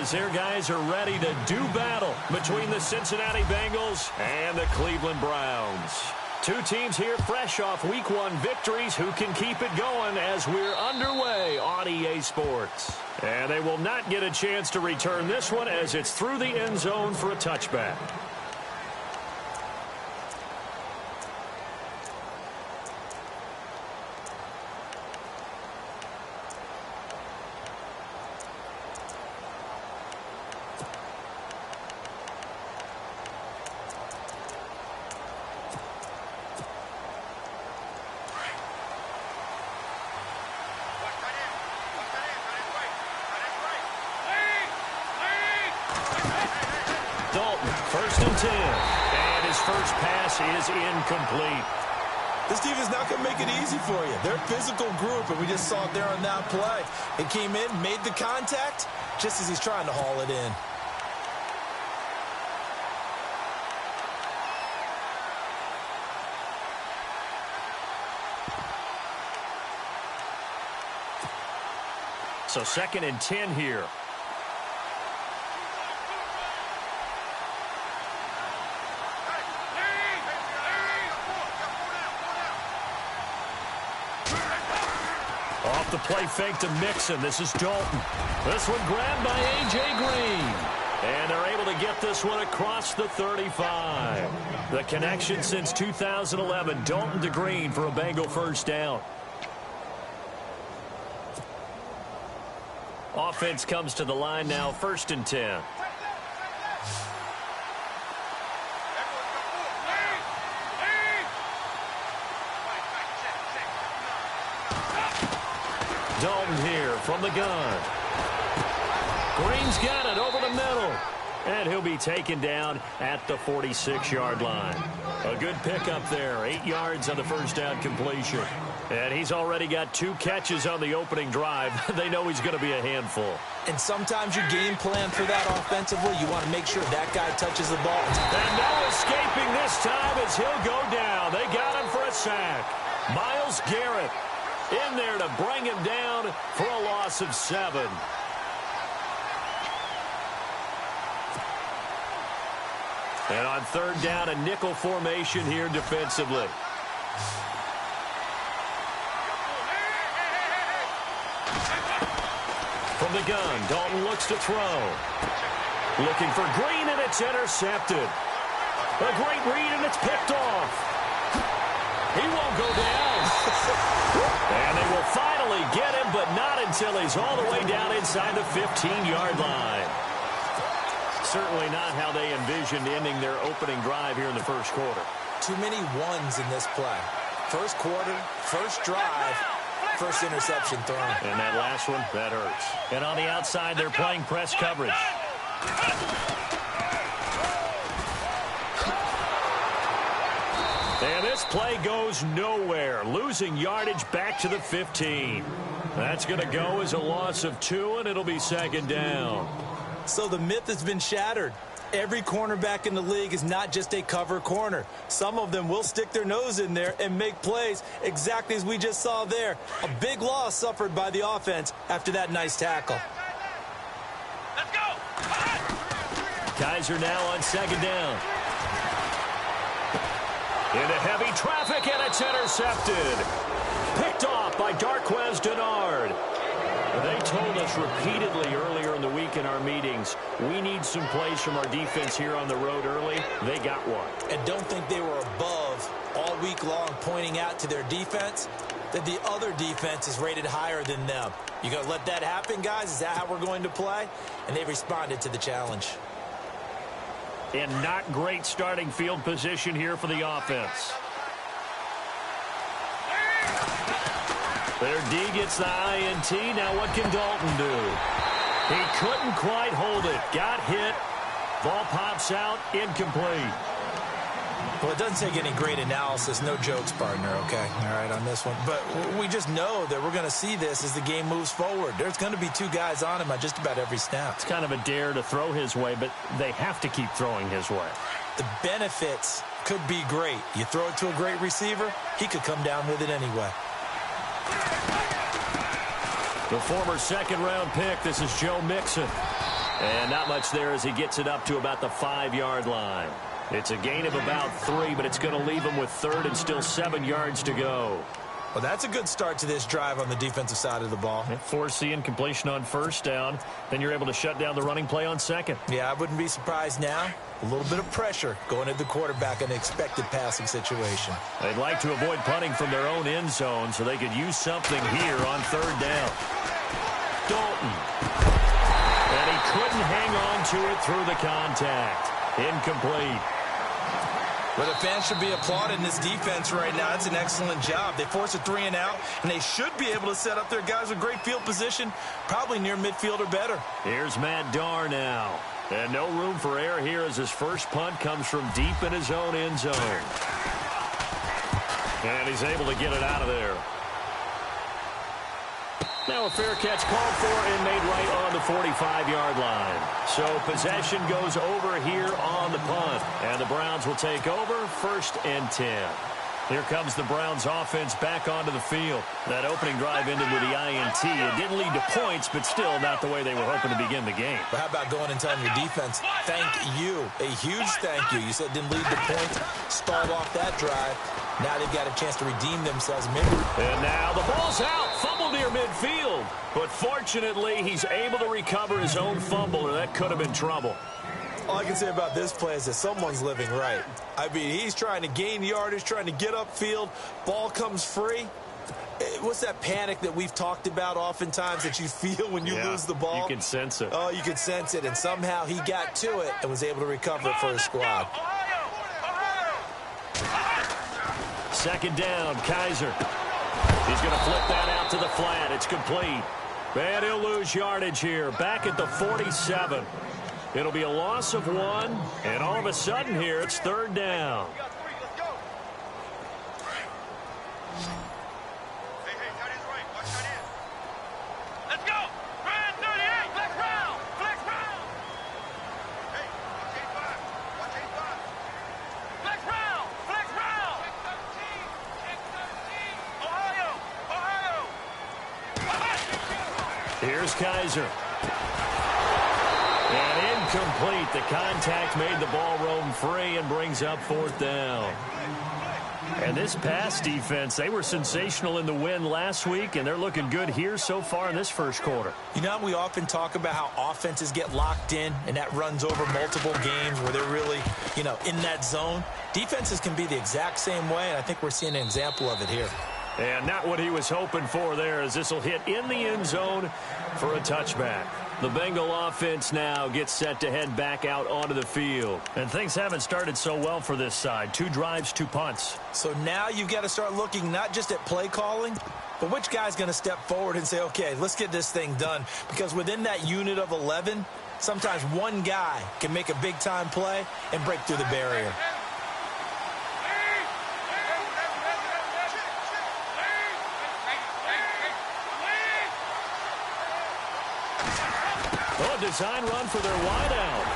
as their guys are ready to do battle between the Cincinnati Bengals and the Cleveland Browns. Two teams here fresh off Week 1 victories who can keep it going as we're underway on EA Sports. And they will not get a chance to return this one as it's through the end zone for a touchback. First and 10. And his first pass is incomplete. This defense not going to make it easy for you. They're a physical group, and we just saw it there on that play. It came in, made the contact, just as he's trying to haul it in. So second and 10 here. Off the play fake to Mixon. This is Dalton. This one grabbed by A.J. Green. And they're able to get this one across the 35. The connection since 2011. Dalton to Green for a Bengal first down. Offense comes to the line now, first and 10. Dalton here from the gun. Green's got it over the middle. And he'll be taken down at the 46-yard line. A good pickup there. 8 yards on the first down completion. And he's already got 2 catches on the opening drive. They know he's going to be a handful. And sometimes you game plan for that offensively. You want to make sure that guy touches the ball. And no escaping this time as he'll go down. They got him for a sack. Myles Garrett in there to bring him down for a loss of 7. And on third down, a nickel formation here defensively. From the gun, Dalton looks to throw. Looking for Green, and it's intercepted. A great read, and it's picked off. He won't go down. And they will finally get him, but not until he's all the way down inside the 15-yard line. Certainly not how they envisioned ending their opening drive here in the first quarter. Too many ones in this play. First quarter, first drive, first interception thrown. And that last one, that hurts. And on the outside, they're playing press coverage. And this play goes nowhere. Losing yardage back to the 15. That's going to go as a loss of 2, and it'll be second down. So the myth has been shattered. Every cornerback in the league is not just a cover corner. Some of them will stick their nose in there and make plays exactly as we just saw there. A big loss suffered by the offense after that nice tackle. Let's go! Kaiser now on second down. Into heavy traffic, and it's intercepted. Picked off by Darqueze Dennard. They told us repeatedly earlier in the week in our meetings, we need some plays from our defense here on the road early. They got one. And don't think they were above all week long pointing out to their defense that the other defense is rated higher than them. You going to let that happen, guys? Is that how we're going to play? And they responded to the challenge. And not great starting field position here for the offense. Their D gets the INT. Now what can Dalton do? He couldn't quite hold it. Got hit. Ball pops out. Incomplete. Well, it doesn't take any great analysis. No jokes, partner, okay? All right, on this one. But we just know that we're going to see this as the game moves forward. There's going to be 2 guys on him on just about every snap. It's kind of a dare to throw his way, but they have to keep throwing his way. The benefits could be great. You throw it to a great receiver, he could come down with it anyway. The former second-round pick, this is Joe Mixon. And not much there as he gets it up to about the 5-yard line. It's a gain of about 3, but it's going to leave him with 3rd and still 7 yards to go. Well, that's a good start to this drive on the defensive side of the ball. Force the incompletion on 1st down. Then you're able to shut down the running play on 2nd. Yeah, I wouldn't be surprised now. A little bit of pressure going at the quarterback in an expected passing situation. They'd like to avoid punting from their own end zone so they could use something here on 3rd down. Dalton. And he couldn't hang on to it through the contact. Incomplete. Well, the fans should be applauding this defense right now. That's an excellent job. They force a 3 and out, and they should be able to set up their guys with great field position, probably near midfield or better. Here's Matt Darr now. And no room for error here as his first punt comes from deep in his own end zone. And he's able to get it out of there. Now a fair catch called for and made right on the 45-yard line. So possession goes over here on the punt. And the Browns will take over 1st and 10. Here comes the Browns offense back onto the field. That opening drive ended with the INT. It didn't lead to points, but still not the way they were hoping to begin the game. But how about going and telling your defense, thank you, a huge thank you. You said it didn't lead to points, stalled off that drive. Now they've got a chance to redeem themselves. And now the ball's out, fumble near midfield. But fortunately, he's able to recover his own fumble, or that could have been trouble. All I can say about this play is that someone's living right. I mean, he's trying to gain yardage, trying to get upfield. Ball comes free. What's that panic that we've talked about oftentimes that you feel when you lose the ball? You can sense it. Oh, you can sense it. And somehow he got to it and was able to recover it for his squad. 2nd down, Kaiser. He's going to flip that out to the flat. It's complete. And he'll lose yardage here. Back at the 47. It'll be a loss of 1, and all of a sudden here, it's 3rd down. Let's go! Run 38! Flex round! Flex round! Hey, watch 8-5! Flex round! Flex round! Check 13! Ohio! Here's Kaiser. And incomplete. The contact made the ball roam free and brings up 4th down. And this pass defense, they were sensational in the win last week, and they're looking good here so far in this 1st quarter. You know, we often talk about how offenses get locked in, and that runs over multiple games where they're really, in that zone. Defenses can be the exact same way, and I think we're seeing an example of it here. And not what he was hoping for there, as this will hit in the end zone for a touchback. The Bengal offense now gets set to head back out onto the field. And things haven't started so well for this side. 2 drives, 2 punts. So now you've got to start looking not just at play calling, but which guy's going to step forward and say, okay, let's get this thing done. Because within that unit of 11, sometimes one guy can make a big-time play and break through the barrier. Oh, design run for their wideout.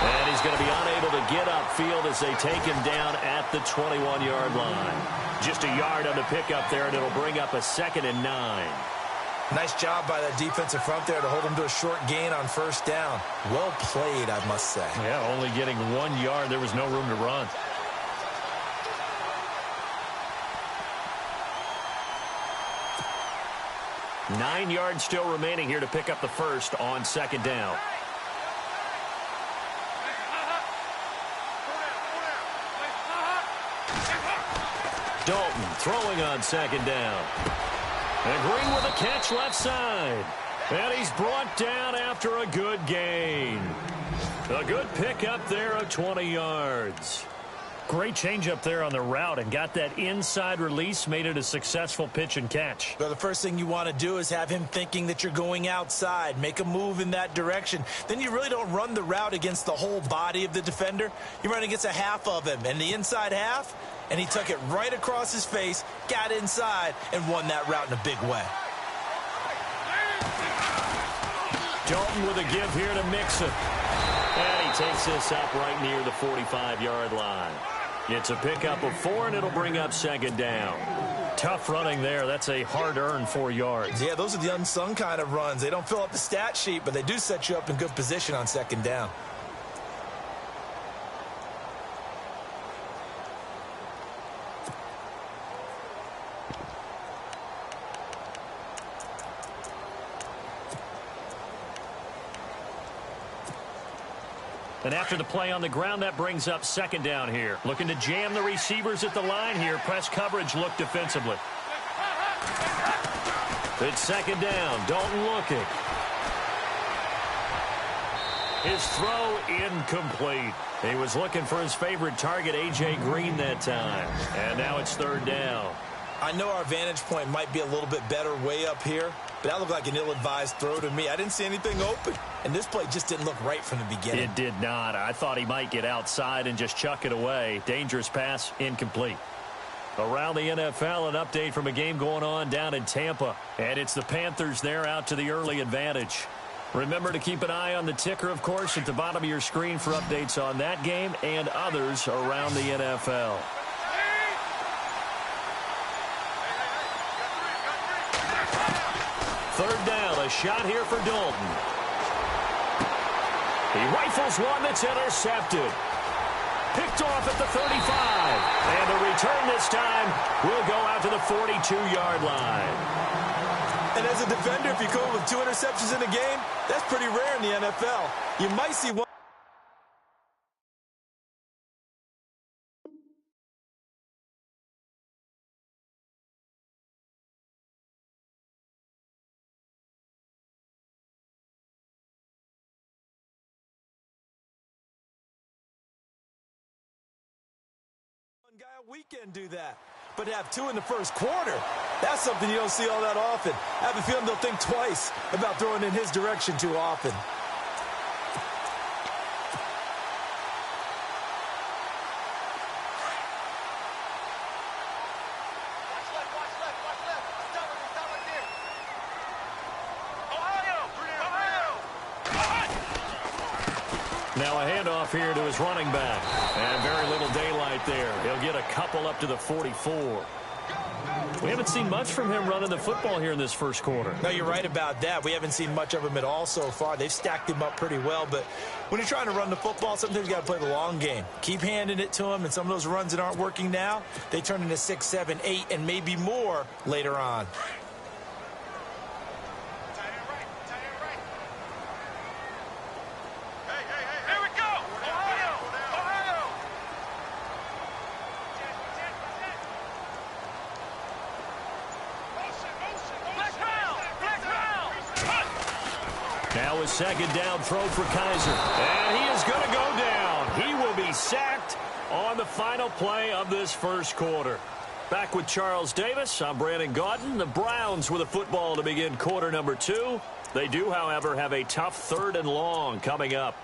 And he's going to be unable to get upfield as they take him down at the 21-yard line. Just a yard on the pickup there, and it'll bring up a 2nd and 9. Nice job by that defensive front there to hold him to a short gain on 1st down. Well played, I must say. Yeah, only getting 1 yard. There was no room to run. Nine yards still remaining here to pick up the first on 2nd down. Dalton throwing on 2nd down. And Green with a catch left side. And he's brought down after a good gain. A good pickup there of 20 yards. Great change up there on the route and got that inside release, made it a successful pitch and catch. Well, the first thing you want to do is have him thinking that you're going outside, make a move in that direction. Then you really don't run the route against the whole body of the defender. You run against a half of him, and the inside half, and he took it right across his face, got inside, and won that route in a big way. Dalton with a give here to Mixon. And he takes this up right near the 45-yard line. It's a pickup of 4, and it'll bring up 2nd down. Tough running there. That's a hard-earned 4 yards. Yeah, those are the unsung kind of runs. They don't fill up the stat sheet, but they do set you up in good position on second down. And after the play on the ground, that brings up second down here. Looking to jam the receivers at the line here. Press coverage look defensively. It's second down. Dalton looking. His throw incomplete. He was looking for his favorite target, A.J. Green, that time. And now it's third down. I know our vantage point might be a little bit better way up here, but that looked like an ill-advised throw to me. I didn't see anything open, and this play just didn't look right from the beginning. It did not. I thought he might get outside and just chuck it away. Dangerous pass, incomplete. Around the NFL, an update from a game going on down in Tampa. And it's the Panthers there out to the early advantage. Remember to keep an eye on the ticker, of course, at the bottom of your screen for updates on that game and others around the NFL. Third down, a shot here for Dalton. He rifles one that's intercepted. Picked off at the 35. And the return this time will go out to the 42-yard line. And as a defender, if you come with 2 interceptions in a game, that's pretty rare in the NFL. You might see one. One guy a weekend do that, but have 2 in the first quarter, that's something you don't see all that often. I have a feeling they'll think twice about throwing in his direction too often. Now a handoff here to his running back. And very little daylight there. He'll get a couple up to the 44. We haven't seen much from him running the football here in this first quarter. No, you're right about that. We haven't seen much of him at all so far. They've stacked him up pretty well, but when you're trying to run the football, sometimes you got to play the long game. Keep handing it to him, and some of those runs that aren't working now, they turn into 6, 7, 8, and maybe more later on. Now a second down throw for Kaiser. And he is going to go down. He will be sacked on the final play of this first quarter. Back with Charles Davis, I'm Brandon Gaudin. The Browns with a football to begin quarter number 2. They do, however, have a tough 3rd and long coming up.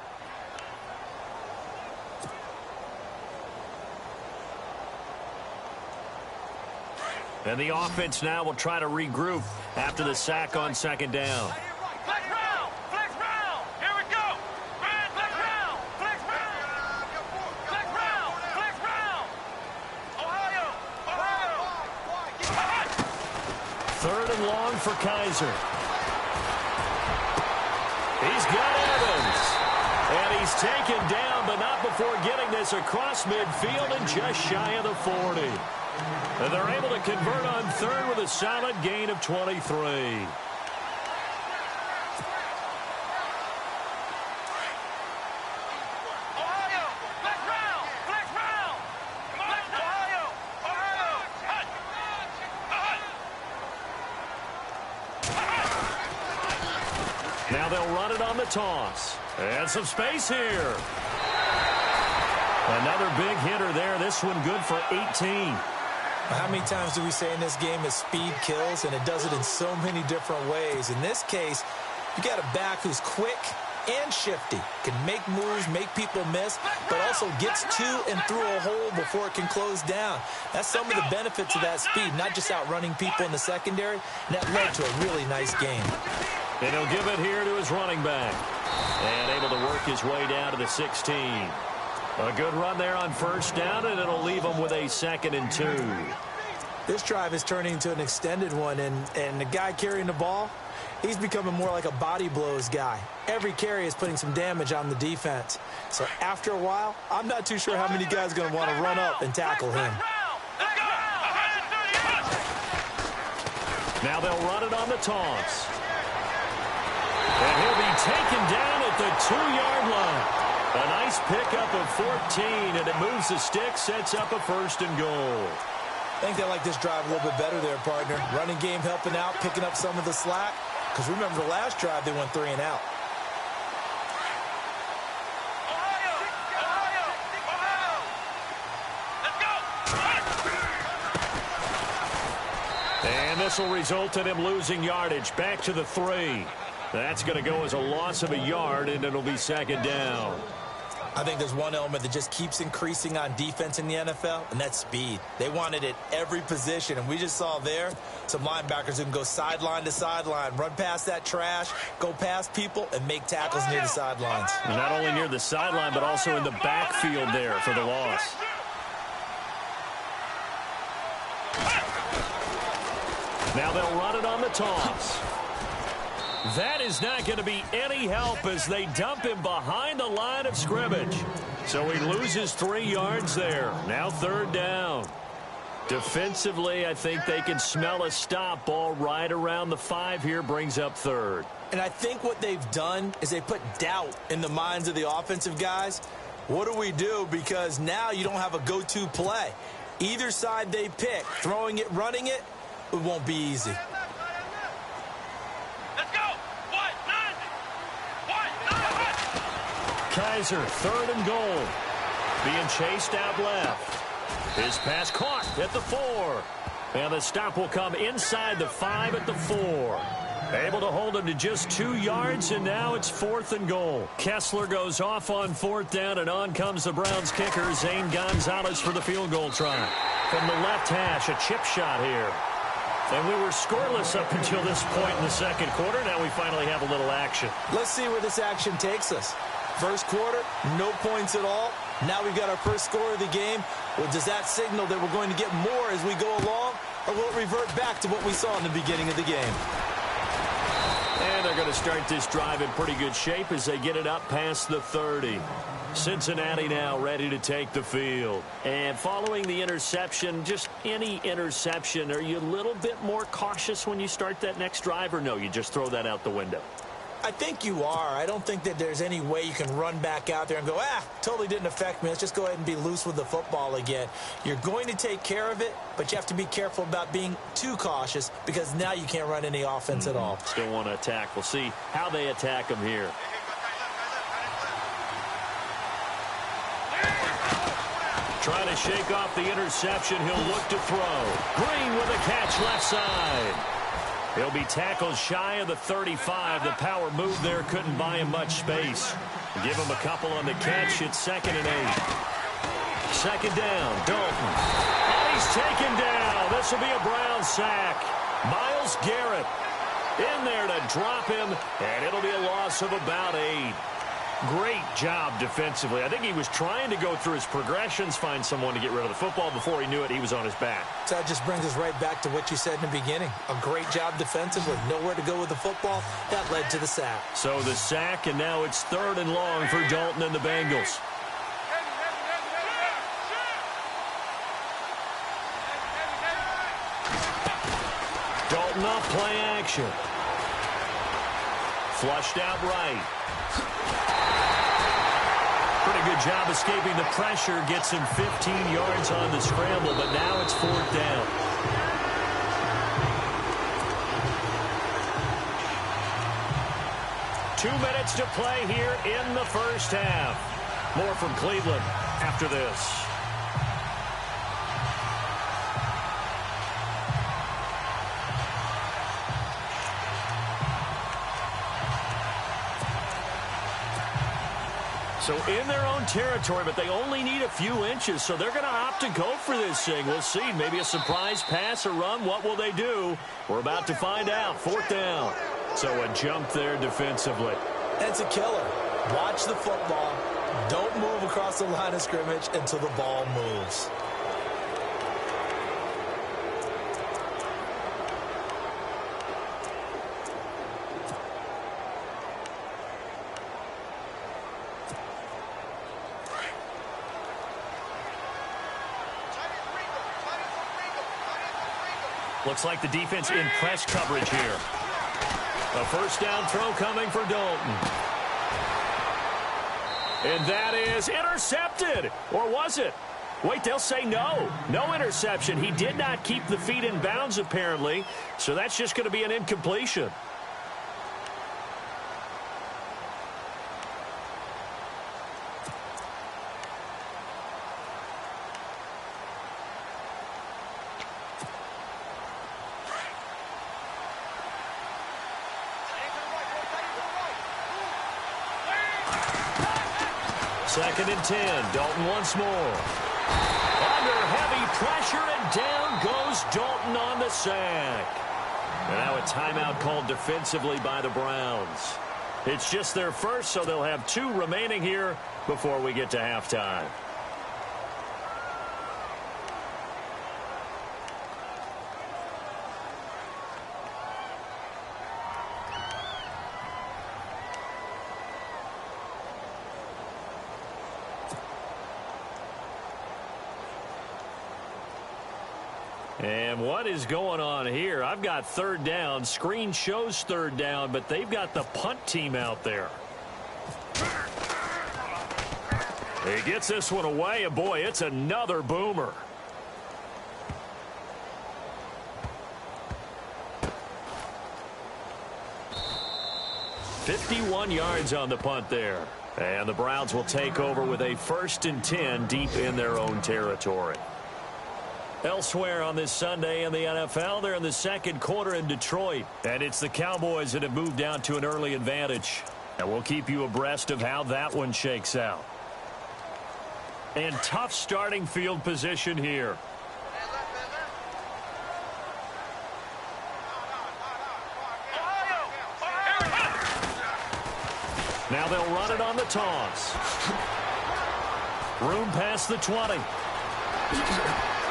And the offense now will try to regroup after the sack on second down. Third and long for Kaiser. He's got Evans. And he's taken down, but not before getting this across midfield and just shy of the 40. And they're able to convert on third with a solid gain of 23. Now they'll run it on the toss. And some space here. Another big hitter there. This one good for 18. How many times do we say in this game that speed kills, and it does it in so many different ways? In this case, you got a back who's quick and shifty, can make moves, make people miss, but also gets to and through a hole before it can close down. That's some of the benefits of that speed, not just outrunning people in the secondary, and that led to a really nice game. And he'll give it here to his running back. And able to work his way down to the 16. A good run there on first down, and it'll leave him with a 2nd and 2. This drive is turning into an extended one, and the guy carrying the ball, he's becoming more like a body blows guy. Every carry is putting some damage on the defense. So after a while, I'm not too sure how many guys are going to want to run up and tackle him. Now they'll run it on the toss. And he'll be taken down at the 2-yard line. A nice pickup of 14, and it moves the stick, sets up a 1st and goal. I think they like this drive a little bit better there, partner. Running game helping out, picking up some of the slack. Because remember the last drive, they went 3 and out. And this will result in him losing yardage back to the 3. That's going to go as a loss of a yard, and it'll be 2nd down. I think there's one element that just keeps increasing on defense in the NFL, and that's speed. They want it at every position, and we just saw there some linebackers who can go sideline to sideline, run past that trash, go past people, and make tackles near the sidelines. And not only near the sideline, but also in the backfield there for the loss. Now they'll run it on the toss. That is not going to be any help as they dump him behind the line of scrimmage. So he loses 3 yards there. Now 3rd down. Defensively, I think they can smell a stop ball right around the 5 here, brings up 3rd. And I think what they've done is they put doubt in the minds of the offensive guys. What do we do? Because now you don't have a go-to play. Either side they pick, throwing it, running it, it won't be easy. Kaiser, 3rd and goal. Being chased out left. His pass caught at the 4. And the stop will come inside the 5 at the 4. Able to hold him to just 2 yards, and now it's 4th and goal. Kessler goes off on 4th down, and on comes the Browns kicker, Zane Gonzalez, for the field goal try. From the left hash, a chip shot here. And we were scoreless up until this point in the 2nd quarter. Now we finally have a little action. Let's see where this action takes us. First quarter, no points at all. Now we've got our first score of the game. Well, does that signal that we're going to get more as we go along, or will it revert back to what we saw in the beginning of the game? And they're going to start this drive in pretty good shape as they get it up past the 30. Cincinnati now ready to take the field. And following the interception, just any interception, are you a little bit more cautious when you start that next drive, or no, you just throw that out the window? I think you are. I don't think that there's any way you can run back out there and go, totally didn't affect me. Let's just go ahead and be loose with the football again. You're going to take care of it, but you have to be careful about being too cautious because now you can't run any offense at all. Still want to attack. We'll see how they attack him here. Trying to shake off the interception. He'll look to throw. Green with a catch left side. He'll be tackled shy of the 35. The power move there couldn't buy him much space. Give him a couple on the catch. It's 2nd and 8. 2nd down, Dalton. And he's taken down. This will be a Brown sack. Myles Garrett in there to drop him, and it'll be a loss of about 8. Great job defensively. I think he was trying to go through his progressions, find someone to get rid of the football. Before he knew it, he was on his back. So that just brings us right back to what you said in the beginning. A great job defensively. Nowhere to go with the football. That led to the sack. So the sack, and now it's 3rd and long for Dalton and the Bengals. Dalton off play action. Flushed out right. Pretty good job escaping the pressure. Gets him 15 yards on the scramble, but now it's 4th down. Two minutes to play here in the first half. More from Cleveland after this. So in their own territory, but they only need a few inches, so they're going to opt to go for this thing. We'll see. Maybe a surprise pass or run. What will they do? We're about to find out. 4th down. So a jump there defensively. That's a killer. Watch the football. Don't move across the line of scrimmage until the ball moves. Looks like the defense in press coverage here. A first down throw coming for Dalton. And that is intercepted. Or was it? Wait, they'll say no. No interception. He did not keep the feet in bounds, apparently. So that's just going to be an incompletion. Second and 10. Dalton once more. Under heavy pressure, and down goes Dalton on the sack. And now a timeout called defensively by the Browns. It's just their first, so they'll have 2 remaining here before we get to halftime. And what is going on here? I've got third down. Screen shows third down, but they've got the punt team out there. He gets this one away, and boy, it's another boomer. "51 yards on the punt there. And the Browns will take over with a 1st and 10 deep in their own territory. Elsewhere on this Sunday in the NFL, they're in the second quarter in Detroit. And it's the Cowboys that have moved down to an early advantage. And we'll keep you abreast of how that one shakes out. And tough starting field position here. Now they'll run it on the toss. Room past the 20.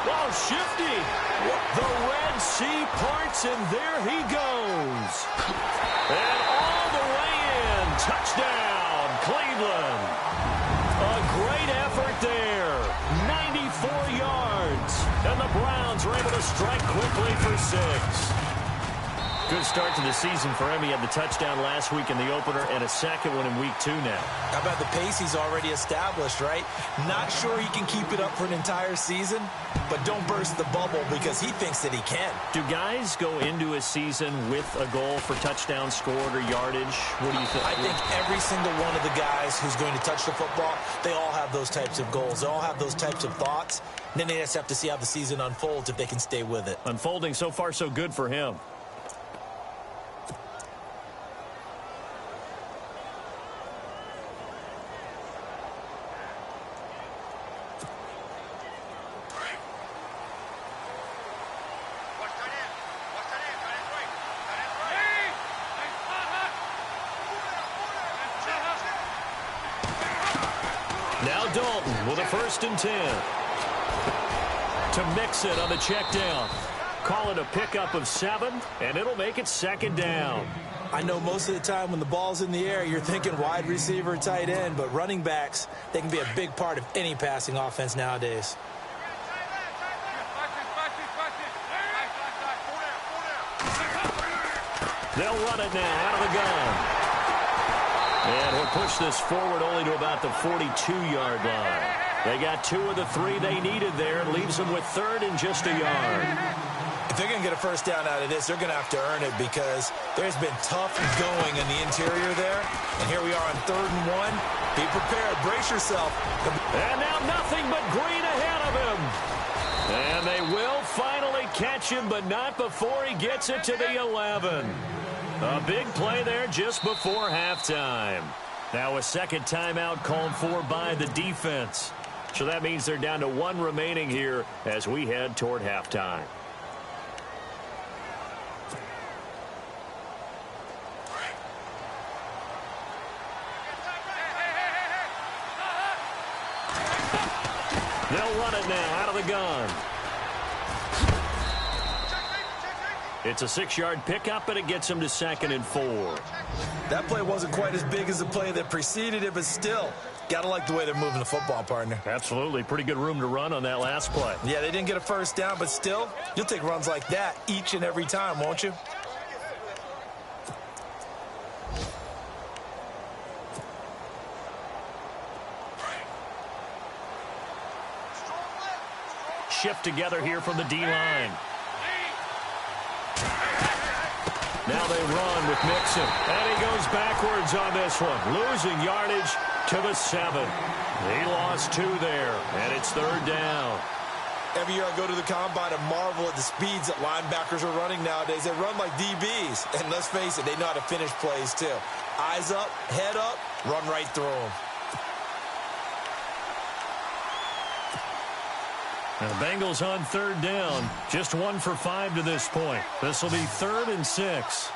Oh, shifty. The Red Sea parts, and there he goes. And all the way in. Touchdown, Cleveland. A great effort there. 94 yards. And the Browns are able to strike quickly for 6. Good start to the season for him. He had the touchdown last week in the opener and a second one in week 2 now. How about the pace he's already established, right? Not sure he can keep it up for an entire season, but don't burst the bubble because he thinks that he can. Do guys go into a season with a goal for touchdowns scored or yardage? What do you think? I think every single one of the guys who's going to touch the football, they all have those types of goals. They all have those types of thoughts. And then they just have to see how the season unfolds if they can stay with it. Unfolding so far so good for him. Now Dalton with a 1st and 10. To mix it on the check down. Call it a pickup of 7, and it'll make it 2nd down. I know most of the time when the ball's in the air, you're thinking wide receiver, tight end, but running backs, they can be a big part of any passing offense nowadays. They'll run it now out of the gun. And he'll push this forward only to about the 42-yard line. They got 2 of the 3 they needed there. It leaves them with 3rd and just a yard. If they're going to get a first down out of this, they're going to have to earn it because there's been tough going in the interior there. And here we are on 3rd and 1. Be prepared. Brace yourself. And now nothing but green ahead of him. And they will finally catch him, but not before he gets it to the 11. A big play there just before halftime. Now a second timeout called for by the defense. So that means they're down to 1 remaining here as we head toward halftime. They'll run it now out of the gun. It's a 6-yard pickup, and it gets him to 2nd and 4. That play wasn't quite as big as the play that preceded it, but still, Gotta like the way they're moving the football, partner. Absolutely. Pretty good room to run on that last play. Yeah, they didn't get a first down, but still, you'll take runs like that each and every time, won't you? Shift together here from the D-line. Now they run with Mixon. And he goes backwards on this one. Losing yardage to the 7. He lost 2 there. And it's 3rd down. Every year I go to the combine and marvel at the speeds that linebackers are running nowadays. They run like DBs. And let's face it, they know how to finish plays too. Eyes up, head up, run right through them. Now the Bengals on 3rd down. Just 1 for 5 to this point. This will be 3rd and 6.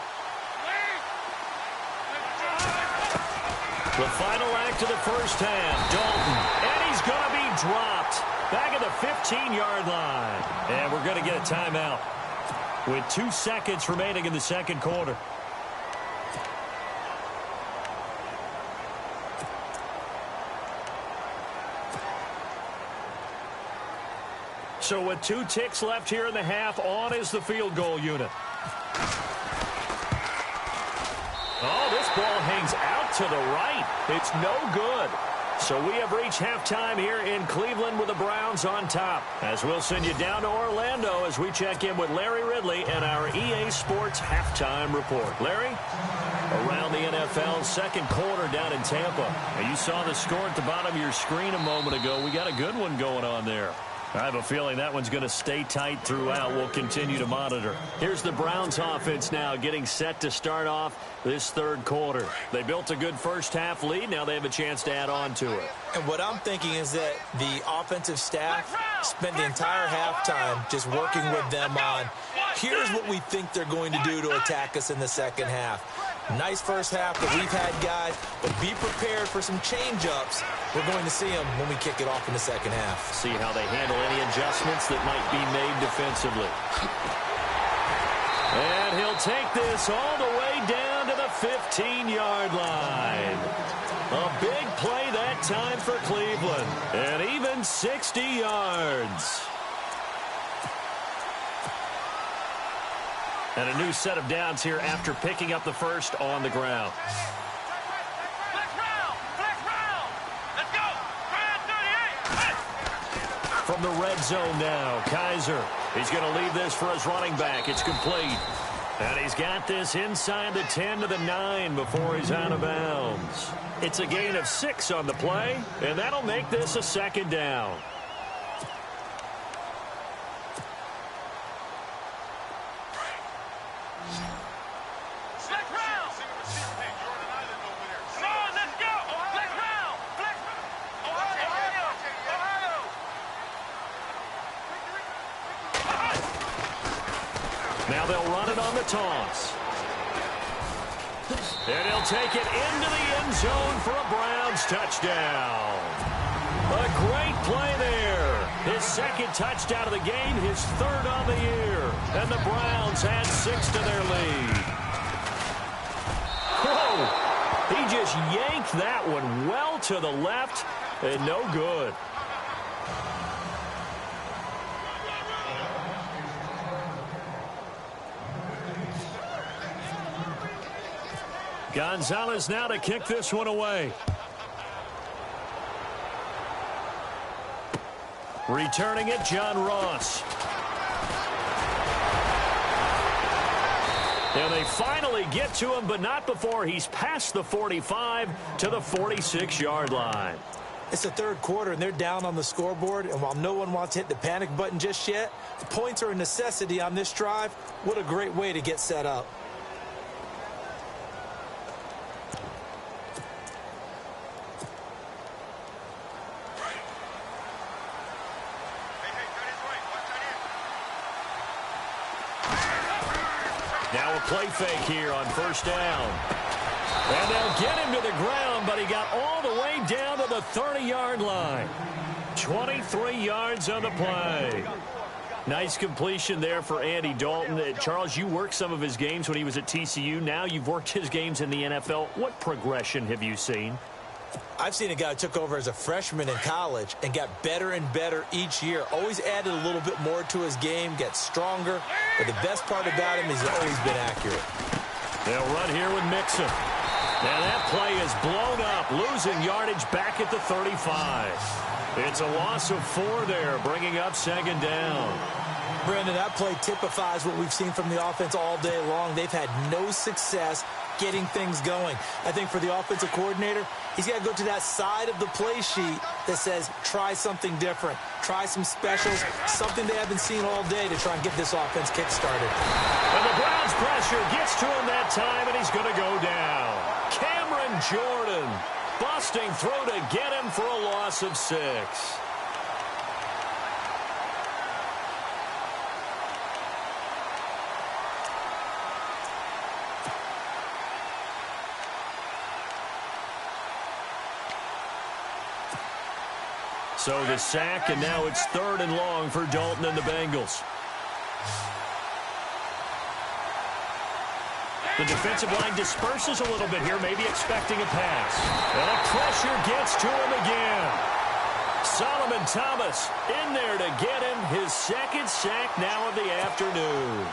The final act of the first half. Dalton. And he's going to be dropped. Back at the 15-yard line. And we're going to get a timeout with 2 seconds remaining in the second quarter. So with 2 ticks left here in the half, on is the field goal unit. Oh, this ball hangs out to the right. It's no good. So we have reached halftime here in Cleveland with the Browns on top. As we'll send you down to Orlando as we check in with Larry Ridley and our EA Sports halftime report. Larry? Around the NFL, second quarter down in Tampa. Now, you saw the score at the bottom of your screen a moment ago. We got a good one going on there. I have a feeling that one's going to stay tight throughout. We'll continue to monitor. Here's the Browns offense now getting set to start off this third quarter. They built a good first half lead. Now they have a chance to add on to it. And what I'm thinking is that the offensive staff spent the entire halftime just working with them on, here's what we think they're going to do to attack us in the second half. Nice first half that we've had, guys, but be prepared for some change-ups. We're going to see them when we kick it off in the second half. See how they handle any adjustments that might be made defensively. And he'll take this all the way down to the 15-yard line. A big play that time for Cleveland. And even 60 yards. And a new set of downs here after picking up the first on the ground. Let's go. From the red zone now, Kaiser. He's going to leave this for his running back. It's complete. And he's got this inside the 10 to the 9 before he's out of bounds. It's a gain of 6 on the play, and that'll make this a second down. Now they'll run it on the toss. And he'll take it into the end zone for a Browns touchdown. A great play there. His second touchdown of the game, his third on the year. And the Browns add 6 to their lead. Whoa! He just yanked that one well to the left and no good. Gonzalez now to kick this one away. Returning it, John Ross. And they finally get to him, but not before he's past the 45 to the 46-yard line. It's the third quarter, and they're down on the scoreboard. And while no one wants to hit the panic button just yet, points are a necessity on this drive. What a great way to get set up. Now a play fake here on first down. And they'll get him to the ground, but he got all the way down to the 30-yard line. 23 yards on the play. Nice completion there for Andy Dalton. Charles, you worked some of his games when he was at TCU. Now you've worked his games in the NFL. What progression have you seen? I've seen a guy who took over as a freshman in college and got better and better each year. Always added a little bit more to his game, gets stronger. But the best part about him is he's always been accurate. They'll run here with Mixon. And that play is blown up, losing yardage back at the 35. It's a loss of 4 there, bringing up second down. Brandon, that play typifies what we've seen from the offense all day long. They've had no success getting things going. I think for the offensive coordinator, he's got to go to that side of the play sheet that says, try something different. Try some specials, something they haven't seen all day to try and get this offense kick-started. And the Browns pressure gets to him that time, and he's going to go down. Cameron Jordan busting through to get him for a loss of 6. So the sack, and now it's 3rd and long for Dalton and the Bengals. The defensive line disperses a little bit here, maybe expecting a pass. And the pressure gets to him again. Solomon Thomas in there to get him his 2nd sack now of the afternoon.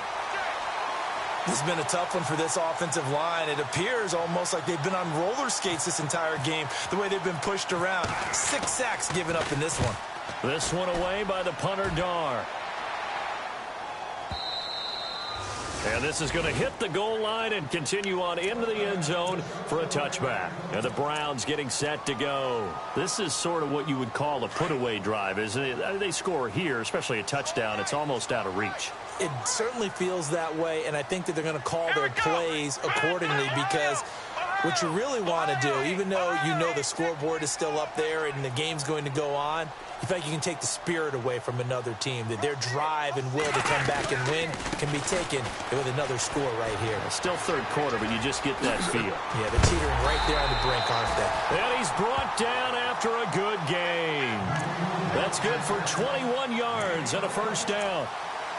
This has been a tough one for this offensive line. It appears almost like they've been on roller skates this entire game, the way they've been pushed around. 6 sacks given up in this one. This one away by the punter, Dar. And this is going to hit the goal line and continue on into the end zone for a touchback. And the Browns getting set to go. This is sort of what you would call a put-away drive, isn't it? They score here, especially a touchdown. It's almost out of reach. It certainly feels that way, and I think that they're going to call their plays accordingly because what you really want to do, even though you know the scoreboard is still up there and the game's going to go on, you feel like you can take the spirit away from another team, that their drive and will to come back and win can be taken with another score right here. Still 3rd quarter, but you just get that feel. Yeah, they're teetering right there on the brink, aren't they? And he's brought down after a good game. That's good for 21 yards and a 1st down.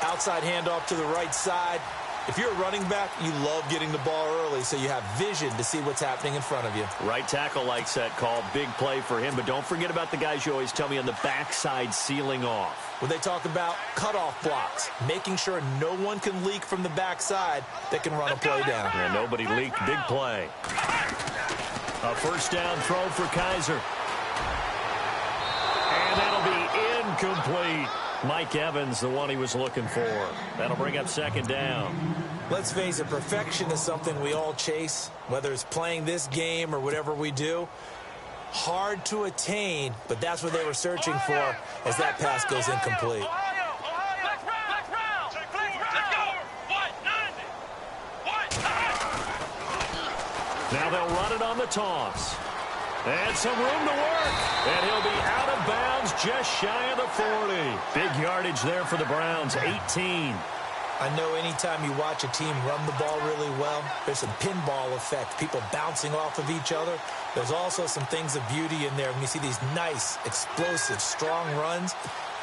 Outside handoff to the right side. If you're a running back, you love getting the ball early so you have vision to see what's happening in front of you. Right tackle likes that call. Big play for him. But don't forget about the guys you always tell me on the backside sealing off. When they talk about cutoff blocks, making sure no one can leak from the backside that can run a play down. Yeah, nobody leaked. Big play. A 1st down throw for Kaiser. And that'll be incomplete. Mike Evans, the one he was looking for. That'll bring up 2nd down. Let's face it, perfection is something we all chase, whether it's playing this game or whatever we do. Hard to attain, but that's what they were searching for as that pass goes incomplete. Now they'll run it on the toss. And some room to work. And he'll be out of bounds just shy of the 40. Big yardage there for the Browns, 18. I know anytime you watch a team run the ball really well, there's some pinball effect, people bouncing off of each other. There's also some things of beauty in there when you see these nice, explosive, strong runs.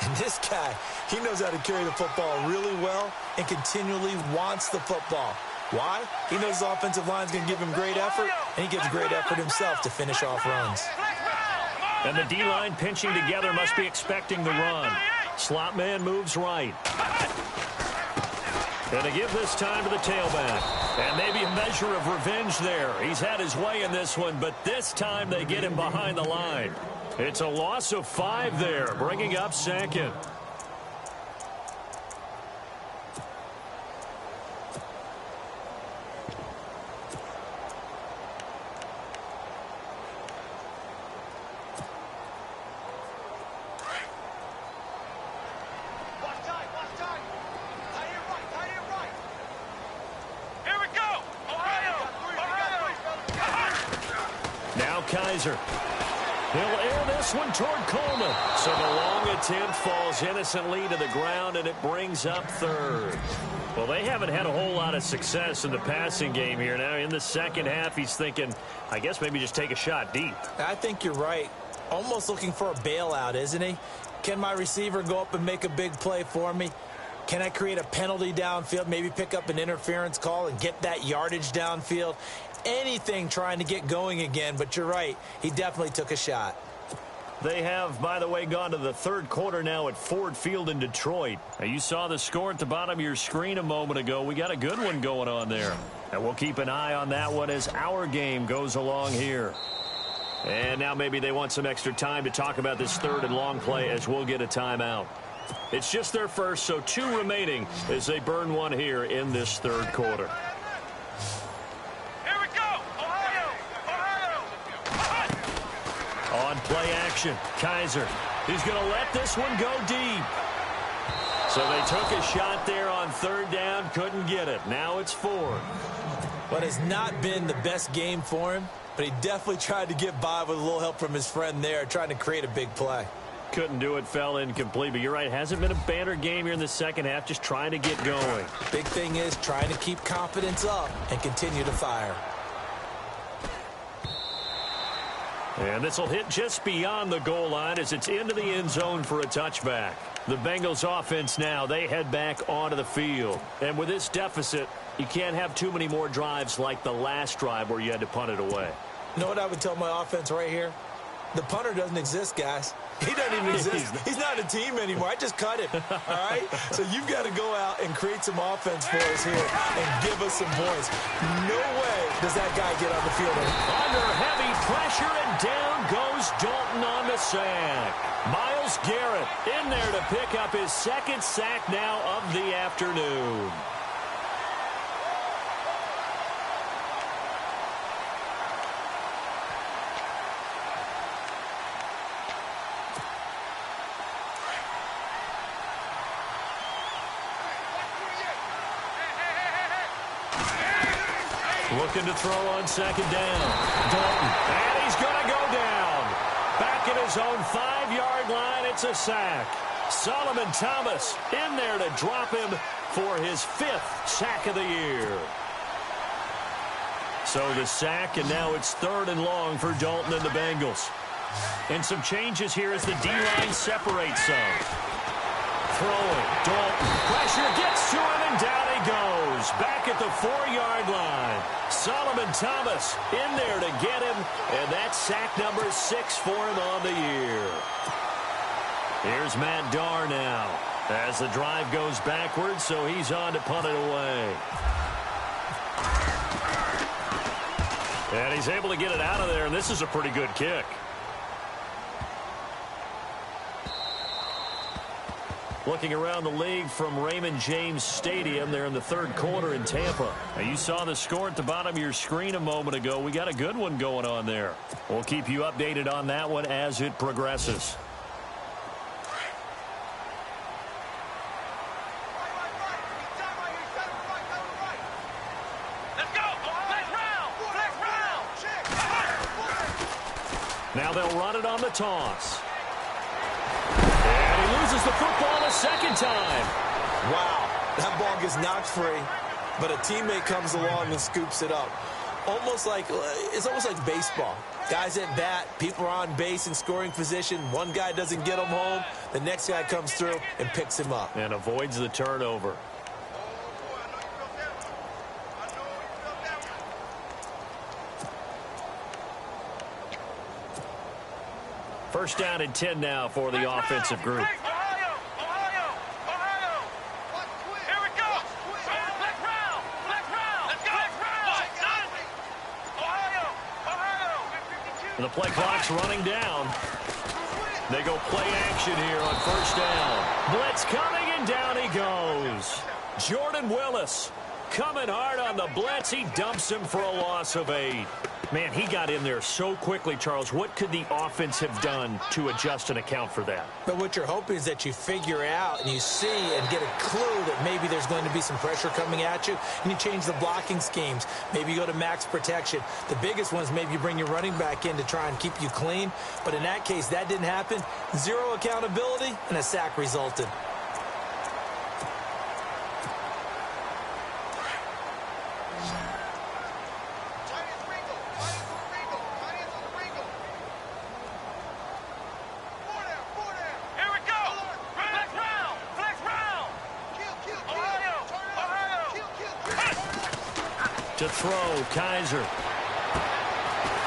And this guy, he knows how to carry the football really well and continually wants the football. Why? He knows the offensive line's going to give him great effort, and he gives great effort himself to finish off runs. And the D-line pinching together must be expecting the run. Slot man moves right. And to give this time to the tailback. And maybe a measure of revenge there. He's had his way in this one, but this time they get him behind the line. It's a loss of 5 there, bringing up 2nd. Kaiser. He'll air this one toward Coleman. So the long attempt falls innocently to the ground, and it brings up 3rd. Well, they haven't had a whole lot of success in the passing game here. Now, in the second half, he's thinking, I guess maybe just take a shot deep. I think you're right. Almost looking for a bailout, isn't he? Can my receiver go up and make a big play for me? Can I create a penalty downfield, maybe pick up an interference call and get that yardage downfield? anything trying to get going again, but you're right. He definitely took a shot. They have, by the way, gone to the third quarter now at Ford Field in Detroit. Now, you saw the score at the bottom of your screen a moment ago. We got a good one going on there. And we'll keep an eye on that one as our game goes along here. And now maybe they want some extra time to talk about this third and long play as we'll get a timeout. It's just their first, so 2 remaining as they burn one here in this third quarter. Here we go! Ohio! On play action, Kaiser. He's going to let this one go deep. So they took a shot there on third down, couldn't get it. Now it's Ford. What has not been the best game for him, but he definitely tried to get by with a little help from his friend there, trying to create a big play. Couldn't do it, fell incomplete, but you're right, hasn't been a banner game here in the second half, just trying to get going. Big thing is trying to keep confidence up and continue to fire. And this will hit just beyond the goal line as it's into the end zone for a touchback. The Bengals offense now, they head back onto the field. And with this deficit, you can't have too many more drives like the last drive where you had to punt it away. You know what I would tell my offense right here? The punter doesn't exist, guys. He doesn't even exist. He's not a team anymore. I just cut him, all right? So you've got to go out and create some offense for us here and give us some points. No way does that guy get on the field. Under heavy pressure, and down goes Dalton on the sack. Myles Garrett in there to pick up his second sack now of the afternoon. Looking to throw on second down. Dalton, and he's going to go down. Back at his own 5-yard line, it's a sack. Solomon Thomas in there to drop him for his 5th sack of the year. So the sack, and now it's third and long for Dalton and the Bengals. And some changes here as the D-line separates some. Throwing, Dalton, pressure gets to him, and down he goes. Back at the 4-yard line. Solomon Thomas in there to get him, and that's sack number 6 for him on the year. Here's Matt Darr now as the drive goes backwards, so he's on to punt it away. And he's able to get it out of there, and this is a pretty good kick. Looking around the league from Raymond James Stadium, they're in the third quarter in Tampa. Now, you saw the score at the bottom of your screen a moment ago. We got a good one going on there. We'll keep you updated on that one as it progresses. Let's go! Flex round! Now they'll run it on the toss. Loses the football a second time. Wow, that ball gets knocked free, but a teammate comes along and scoops it up. It's almost like baseball. Guys at bat, people are on base in scoring position. One guy doesn't get him home. The next guy comes through and picks him up. And avoids the turnover. First down and 10 now for the offensive group. Ohio! Here we go! Flex round! Let's go! Ohio! The play clock's running down. They go play action here on first down. Blitz coming, and down he goes. Jordan Willis coming hard on the blitz. He dumps him for a loss of 8. Man, he got in there so quickly, Charles. What could the offense have done to adjust and account for that? But what you're hoping is that you figure out and you see and get a clue that maybe there's going to be some pressure coming at you, and you change the blocking schemes. Maybe you go to max protection. The biggest one is maybe you bring your running back in to try and keep you clean. But in that case, that didn't happen. 0 accountability, and a sack resulted. To throw, Kaiser.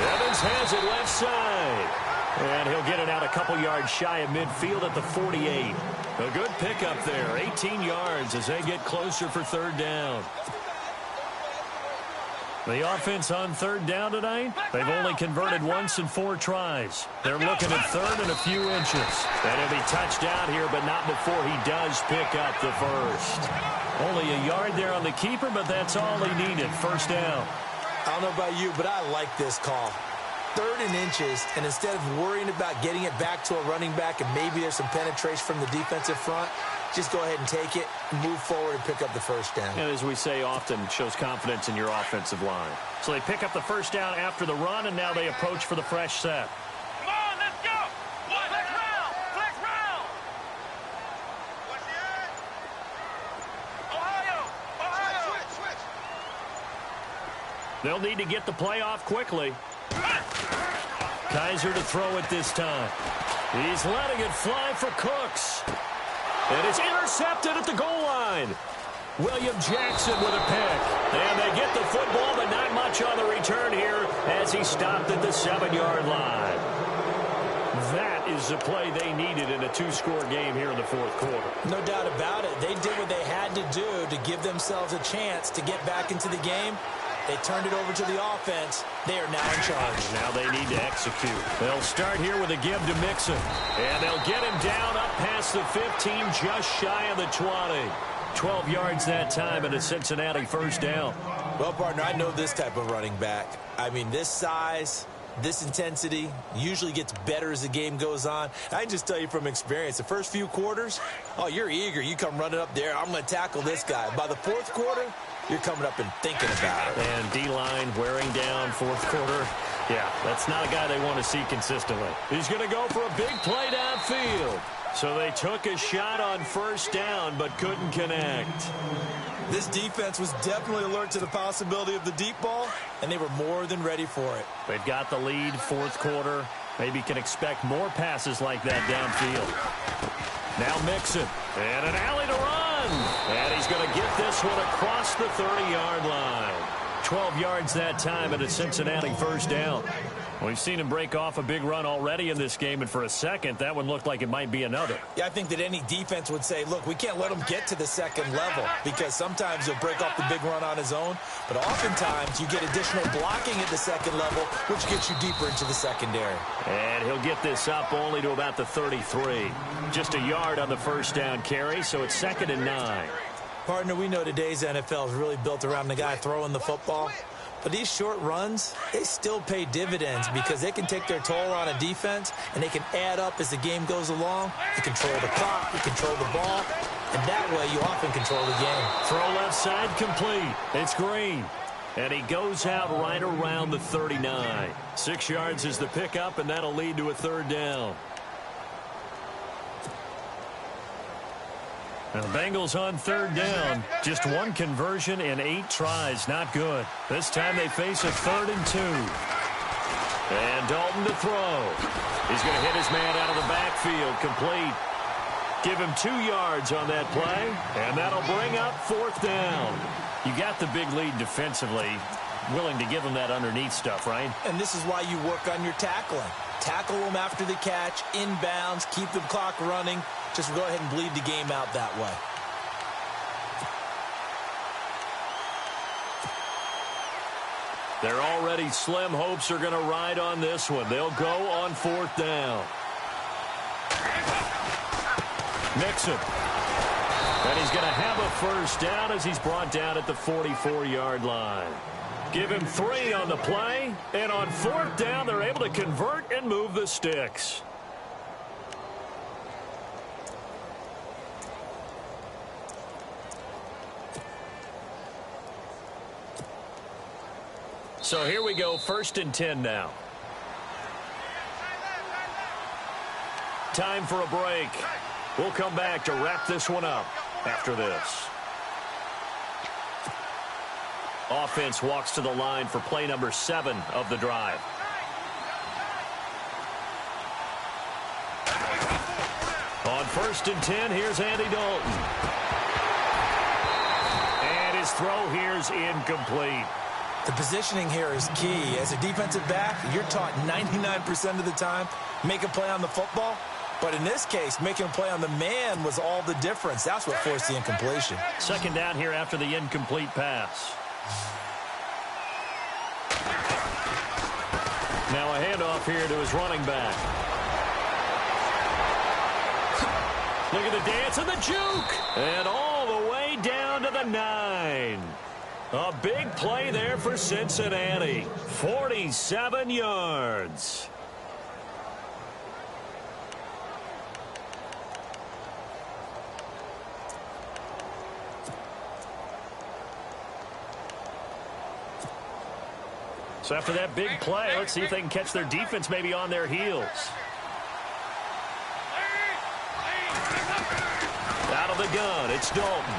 Evans has it left side. And he'll get it out a couple yards shy of midfield at the 48. A good pickup there, 18 yards as they get closer for third down. The offense on third down tonight, they've only converted once in 4 tries. They're looking at third and a few inches. And he'll be touched out here, but not before he does pick up the first. Only a yard there on the keeper, but that's all he needed. First down. I don't know about you, but I like this call. Third and inches, and instead of worrying about getting it back to a running back and maybe there's some penetration from the defensive front, just go ahead and take it, move forward, and pick up the first down. And as we say often, shows confidence in your offensive line. So they pick up the first down after the run, and now they approach for the fresh set. Come on, let's go. Flex round. Flex round. Ohio. Switch. They'll need to get the play off quickly. Kaiser to throw it this time. He's letting it fly for Cooks. And it's intercepted at the goal line. William Jackson with a pick. And they get the football, but not much on the return here as he stopped at the 7-yard line. That is the play they needed in a 2-score game here in the fourth quarter. No doubt about it. They did what they had to do to give themselves a chance to get back into the game. They turned it over to the offense. They are now in charge. Now they need to execute. They'll start here with a give to Mixon. And they'll get him down up past the 15, just shy of the 20. 12 yards that time and a Cincinnati first down. Well, partner, I know this type of running back. I mean, this size, this intensity usually gets better as the game goes on. I can just tell you from experience, the first few quarters, oh, you're eager. You come running up there. I'm going to tackle this guy. By the fourth quarter, you're coming up and thinking about it. And D-line wearing down fourth quarter. Yeah, that's not a guy they want to see consistently. He's going to go for a big play downfield. So they took a shot on first down but couldn't connect. This defense was definitely alert to the possibility of the deep ball, and they were more than ready for it. They've got the lead fourth quarter. Maybe can expect more passes like that downfield. Now Mixon. And an alley to run. And he's going to get this one across the 30-yard line. 12 yards that time and a Cincinnati first down. We've seen him break off a big run already in this game, and for a second, that one looked like it might be another. Yeah, I think that any defense would say, look, we can't let him get to the second level because sometimes he'll break off the big run on his own, but oftentimes you get additional blocking at the second level, which gets you deeper into the secondary. And he'll get this up only to about the 33. Just a yard on the first down carry, so it's 2nd and 9. Partner, we know today's NFL is really built around the guy throwing the football. But these short runs, they still pay dividends because they can take their toll on a defense, and they can add up as the game goes along. You control the clock, you control the ball, and that way you often control the game. Throw left side complete. It's Green. And he goes out right around the 39. 6 yards is the pickup, and that'll lead to a third down. Now the Bengals on third down. Just one conversion in 8 tries. Not good. This time they face a 3rd and 2. And Dalton to throw. He's going to hit his man out of the backfield. Complete. Give him 2 yards on that play. And that'll bring up 4th down. You got the big lead defensively. Willing to give him that underneath stuff, right? And this is why you work on your tackling. Tackle them after the catch, inbounds, keep the clock running. Just go ahead and bleed the game out that way. They're already slim hopes are going to ride on this one. They'll go on 4th down. Mixon. And he's going to have a first down as he's brought down at the 44-yard line. Give him 3 on the play. And on 4th down, they're able to convert and move the sticks. So here we go, 1st and 10 now. Time for a break. We'll come back to wrap this one up after this. Offense walks to the line for play number 7 of the drive. On 1st and 10, here's Andy Dalton. And his throw here's incomplete. The positioning here is key. As a defensive back, you're taught 99% of the time, make a play on the football. But in this case, making a play on the man was all the difference. That's what forced the incompletion. Second down here after the incomplete pass. Now a handoff here to his running back. Look at the dance and the juke. And all the way down to the 9. A big play there for Cincinnati. 47 yards. So after that big play, let's see if they can catch their defense maybe on their heels. Out of the gun, it's Dalton.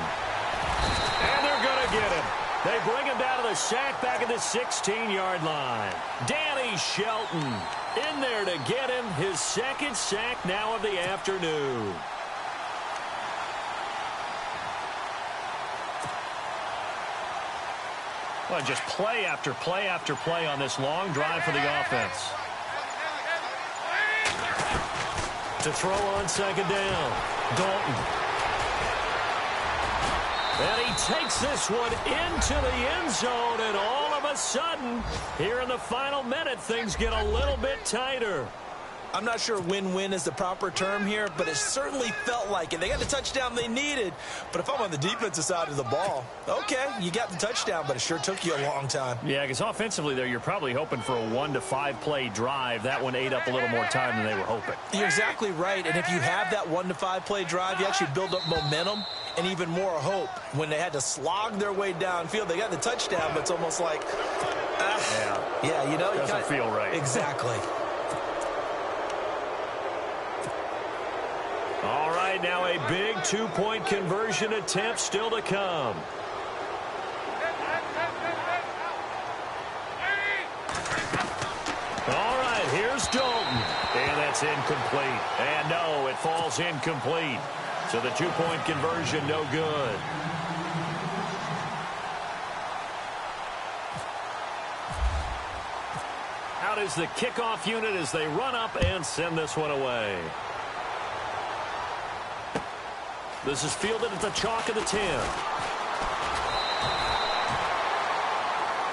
And they're going to get him. They bring him down to the sack back at the 16-yard line. Danny Shelton in there to get him his second sack now of the afternoon. Well, just play after play after play on this long drive for the offense. To throw on second down, Dalton. And he takes this one into the end zone, and all of a sudden, here in the final minute, things get a little bit tighter. I'm not sure win-win is the proper term here, but it certainly felt like it. They got the touchdown they needed, but if I'm on the defensive side of the ball, okay, you got the touchdown, but it sure took you a long time. Yeah, because offensively there, you're probably hoping for a 1 to 5 play drive. That one ate up a little more time than they were hoping. You're exactly right, and if you have that 1 to 5 play drive, you actually build up momentum and even more hope. When they had to slog their way downfield, they got the touchdown, but it's almost like, yeah, you know, doesn't feel right. Exactly. All right, now a big 2-point conversion attempt still to come. All right, here's Dalton. And that's incomplete. And no, it falls incomplete. So the 2-point conversion, no good. Out is the kickoff unit as they run up and send this one away. This is fielded at the chalk of the 10.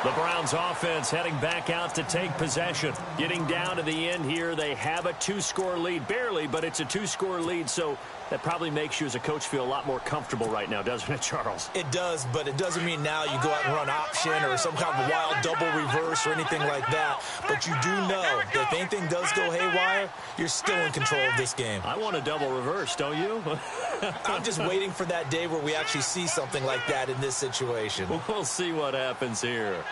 The Browns offense heading back out to take possession. Getting down to the end here, they have a 2-score lead. Barely, but it's a 2-score lead, so that probably makes you as a coach feel a lot more comfortable right now, doesn't it, Charles? It does, but it doesn't mean now you go out and run option or some kind of wild double reverse or anything like that. But you do know that if anything does go haywire, you're still in control of this game. I want a double reverse, don't you? I'm just waiting for that day where we actually see something like that in this situation. We'll see what happens here.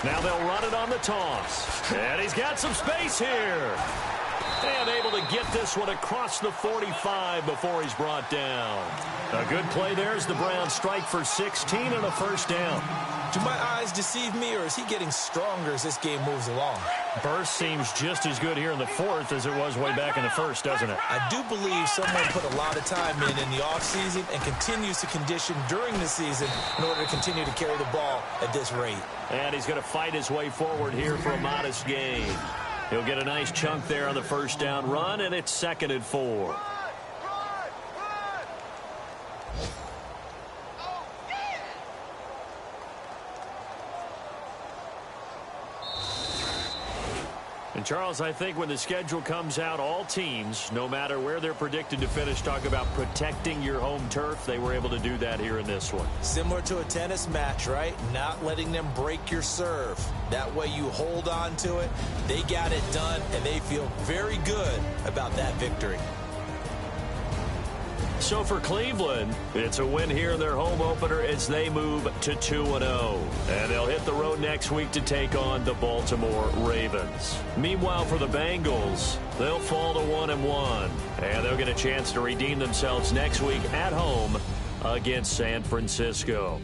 Now they'll run it on the toss. And he's got some space here. And able to get this one across the 45 before he's brought down. A good play there as the Browns strike for 16 and a first down. Do my eyes deceive me, or is he getting stronger as this game moves along? Burst seems just as good here in the fourth as it was way back in the first, doesn't it? I do believe someone put a lot of time in the offseason and continues to condition during the season in order to continue to carry the ball at this rate. And he's going to fight his way forward here for a modest gain. He'll get a nice chunk there on the first down run, and it's 2nd and 4. And, Charles, I think when the schedule comes out, all teams, no matter where they're predicted to finish, talk about protecting your home turf. They were able to do that here in this one. Similar to a tennis match, right? Not letting them break your serve. That way you hold on to it. They got it done, and they feel very good about that victory. So for Cleveland, it's a win here in their home opener as they move to 2-0. And they'll hit the road next week to take on the Baltimore Ravens. Meanwhile, for the Bengals, they'll fall to 1-1. And they'll get a chance to redeem themselves next week at home against San Francisco.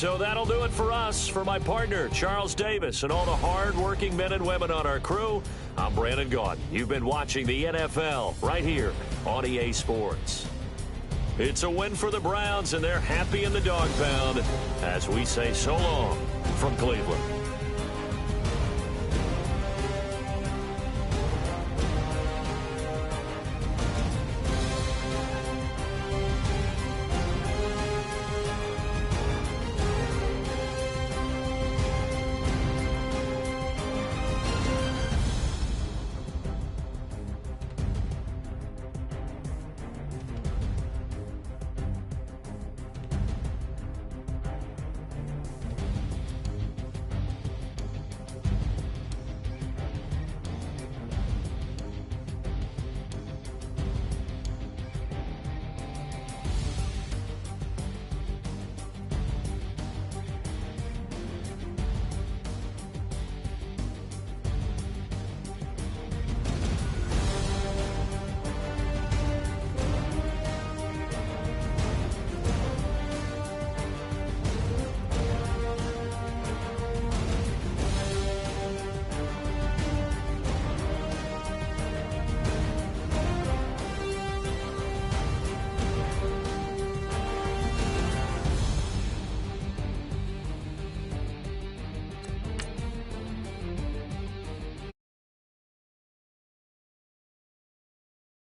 So that'll do it for us. For my partner, Charles Davis, and all the hard-working men and women on our crew, I'm Brandon Gaudin. You've been watching the NFL right here on EA Sports. It's a win for the Browns, and they're happy in the dog pound as we say so long from Cleveland.